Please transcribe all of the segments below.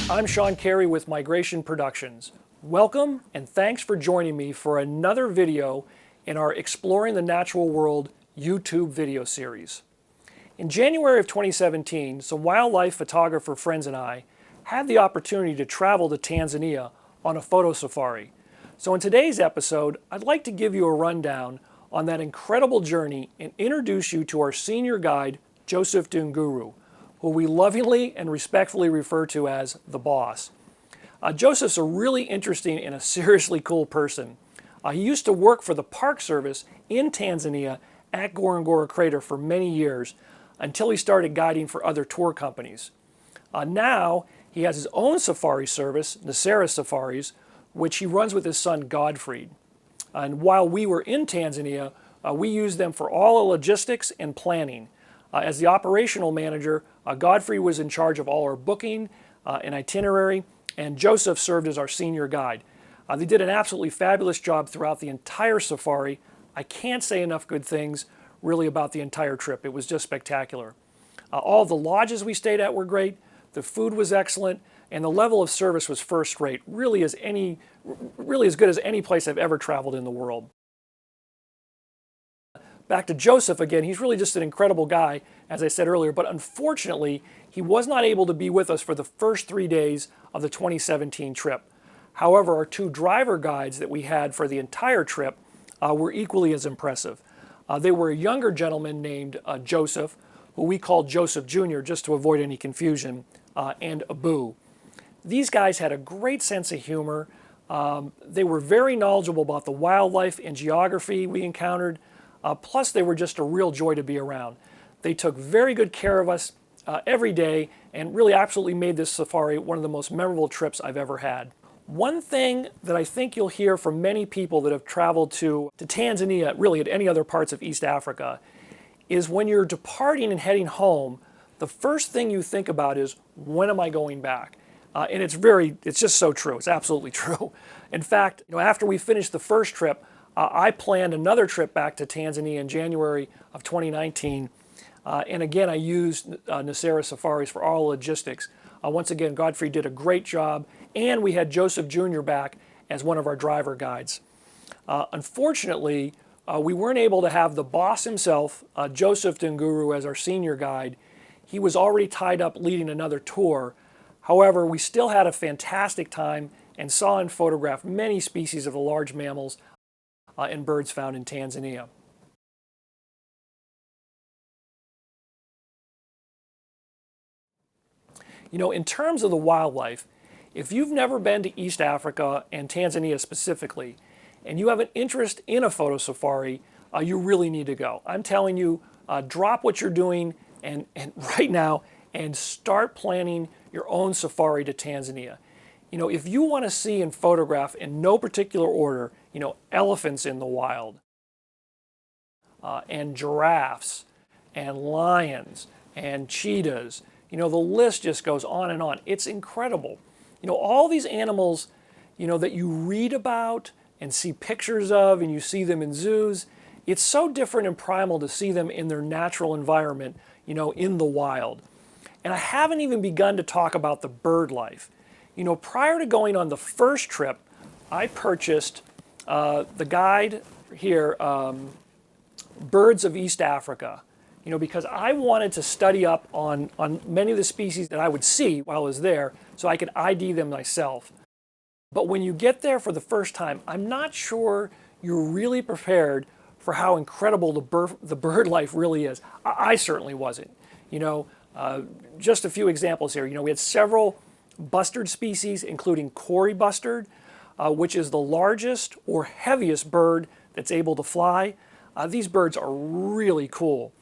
I'm Shawn Carey with Migration Productions. Welcome and thanks for joining me for another video in our Exploring the Natural World YouTube video series. In January of 2017, some wildlife photographer friends and I had the opportunity to travel to Tanzania on a photo safari. So in today's episode, I'd like to give you a rundown on that incredible journey and introduce you to our senior guide, Joseph Ndunguru, who we lovingly and respectfully refer to as the boss. Joseph's a really interesting and a seriously cool person. He used to work for the Park Service in Tanzania at Ngorongoro Crater for many years until he started guiding for other tour companies. Now he has his own safari service, Nasera Safaris, which he runs with his son Godfrey. And while we were in Tanzania, we used them for all the logistics and planning. As the operational manager, Godfrey was in charge of all our booking and itinerary, and Joseph served as our senior guide. They did an absolutely fabulous job throughout the entire safari. I can't say enough good things really about the entire trip. It was just spectacular. All the lodges we stayed at were great, the food was excellent, and the level of service was first rate, really as good as any place I've ever traveled in the world. Back to Joseph again, he's really just an incredible guy, as I said earlier, but unfortunately, he was not able to be with us for the first 3 days of the 2017 trip. However, our two driver guides that we had for the entire trip were equally as impressive. They were a younger gentleman named Joseph, who we called Joseph Jr. just to avoid any confusion, and Abu. These guys had a great sense of humor. They were very knowledgeable about the wildlife and geography we encountered. Plus, they were just a real joy to be around. They took very good care of us every day and really absolutely made this safari one of the most memorable trips I've ever had. One thing that I think you'll hear from many people that have traveled to Tanzania, really at any other parts of East Africa, is when you're departing and heading home, the first thing you think about is, when am I going back? And it's just so true. It's absolutely true. In fact, after we finished the first trip, I planned another trip back to Tanzania in January of 2019. And again, I used Nasera Safaris for all logistics. Once again, Godfrey did a great job, and we had Joseph Jr. back as one of our driver guides. Unfortunately, we weren't able to have the boss himself, Joseph Ndunguru, as our senior guide. He was already tied up leading another tour. However, we still had a fantastic time and saw and photographed many species of the large mammals and birds found in Tanzania. In terms of the wildlife, if you've never been to East Africa and Tanzania specifically, and you have an interest in a photo safari, you really need to go. I'm telling you, drop what you're doing and right now and start planning your own safari to Tanzania. If you want to see and photograph in no particular order, elephants in the wild, and giraffes, and lions, and cheetahs, the list just goes on and on. It's incredible. All these animals, that you read about and see pictures of, and you see them in zoos, it's so different and primal to see them in their natural environment, in the wild. And I haven't even begun to talk about the bird life. Prior to going on the first trip, I purchased the guide here, Birds of East Africa, because I wanted to study up on many of the species that I would see while I was there so I could ID them myself. But when you get there for the first time, I'm not sure you're really prepared for how incredible the bird life really is. I certainly wasn't. Just a few examples here. We had several bustard species, including Kori bustard, which is the largest or heaviest bird that's able to fly. These birds are really cool.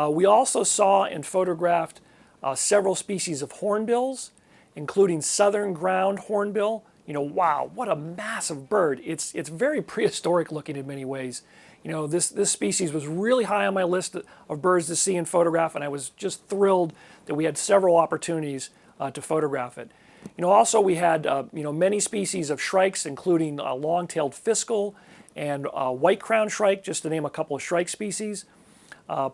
We also saw and photographed several species of hornbills, including southern ground hornbill. Wow, what a massive bird. It's very prehistoric looking in many ways. This species was really high on my list of birds to see and photograph, and I was just thrilled that we had several opportunities to photograph it. Also we had many species of shrikes, including long-tailed fiscal and white-crowned shrike, just to name a couple of shrike species,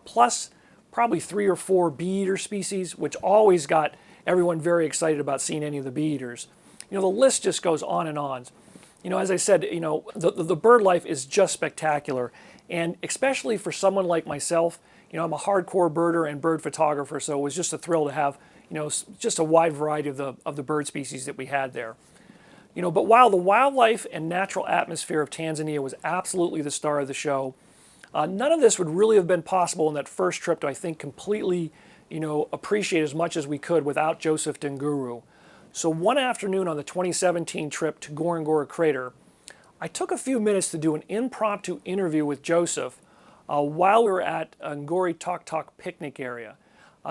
plus probably 3 or 4 bee-eater species, which always got everyone very excited about seeing any of the bee eaters. You know, the list just goes on and on. You know, as I said, you know, the bird life is just spectacular. And especially for someone like myself, you know, I'm a hardcore birder and bird photographer, so it was just a thrill to have, you know, just a wide variety of the bird species that we had there. You know, but while the wildlife and natural atmosphere of Tanzania was absolutely the star of the show, none of this would really have been possible in that first trip to, I think, completely, you know, appreciate as much as we could without Joseph Ndunguru. So one afternoon on the 2017 trip to Ngorongoro Crater, I took a few minutes to do an impromptu interview with Joseph while we were at Ngori Tok Tok picnic area.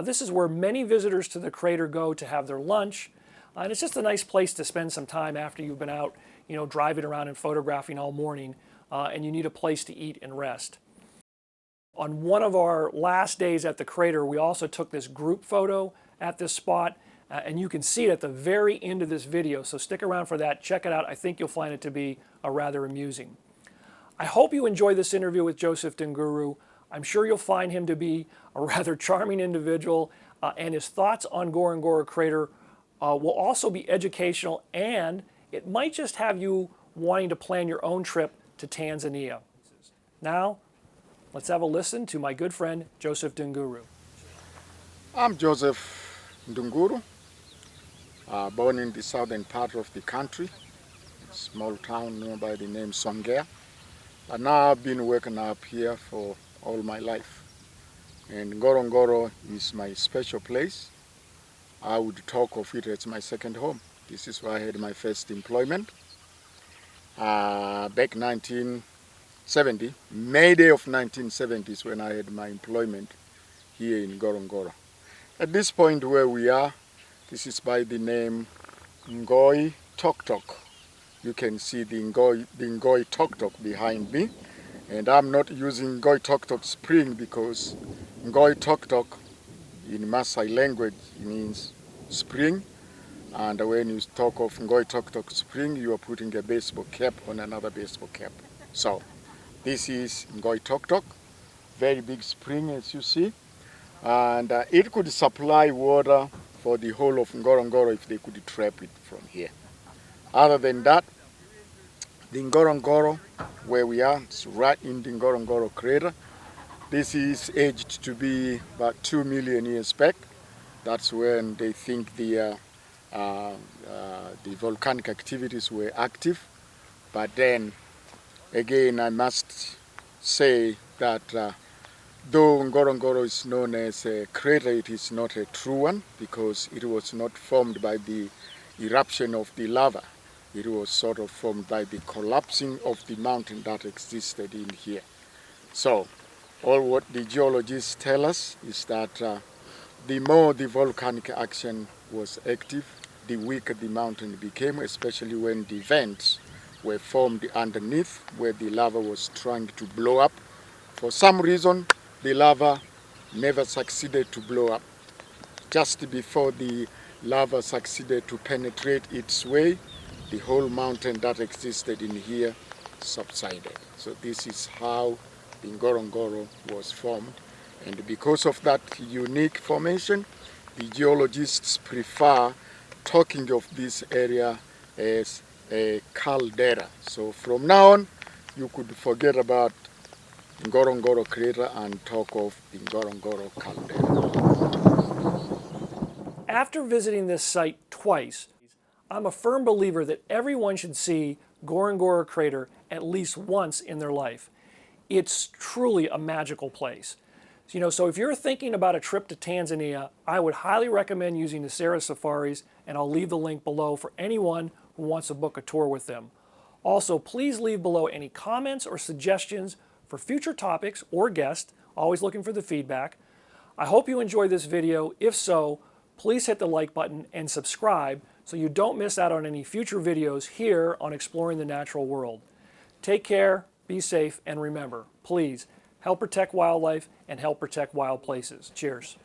This is where many visitors to the crater go to have their lunch, and it's just a nice place to spend some time after you've been out, you know, driving around and photographing all morning, and you need a place to eat and rest. On one of our last days at the crater, we also took this group photo at this spot, and you can see it at the very end of this video, so stick around for that. Check it out. I think you'll find it to be rather amusing. I hope you enjoy this interview with Joseph Ndunguru. I'm sure you'll find him to be a rather charming individual, and his thoughts on Ngorongoro Crater will also be educational, and it might just have you wanting to plan your own trip to Tanzania. Now, let's have a listen to my good friend, Joseph Ndunguru. I'm Joseph Ndunguru, born in the southern part of the country, a small town known by the name Songea. And now I've been working up here for all my life. And Ngorongoro is my special place. I would talk of it as my second home. This is where I had my first employment. Back 1970, May Day of 1970 is when I had my employment here in Ngorongoro. At this point where we are, this is by the name Ngoi Tok Tok. You can see the Ngoi Tok Tok behind me. And I'm not using Ngoi Tok Tok spring because Ngoi Tok Tok in Maasai language means spring. And when you talk of Ngoi Tok Tok spring, you are putting a baseball cap on another baseball cap. So this is Ngoi Tok Tok, very big spring as you see. And it could supply water for the whole of Ngorongoro if they could trap it from here. Other than that, the Ngorongoro, where we are, it's right in the Ngorongoro Crater. This is aged to be about 2 million years back. That's when they think the volcanic activities were active. But then, again, I must say that though Ngorongoro is known as a crater, it is not a true one because it was not formed by the eruption of the lava. It was sort of formed by the collapsing of the mountain that existed in here. So, all what the geologists tell us is that the more the volcanic action was active, the weaker the mountain became, especially when the vents were formed underneath where the lava was trying to blow up. For some reason, the lava never succeeded to blow up. Just before the lava succeeded to penetrate its way, the whole mountain that existed in here subsided. So this is how the Ngorongoro was formed. And because of that unique formation, the geologists prefer talking of this area as a caldera. So from now on, you could forget about Ngorongoro Crater and talk of the Ngorongoro caldera. After visiting this site twice, I'm a firm believer that everyone should see Ngorongoro Crater at least once in their life. It's truly a magical place. You know, so if you're thinking about a trip to Tanzania, I would highly recommend using the Sarah Safaris, and I'll leave the link below for anyone who wants to book a tour with them. Also, please leave below any comments or suggestions for future topics or guests, always looking for the feedback. I hope you enjoyed this video. If so, please hit the like button and subscribe so you don't miss out on any future videos here on Exploring the Natural World. Take care, be safe, and remember, please help protect wildlife and help protect wild places. Cheers.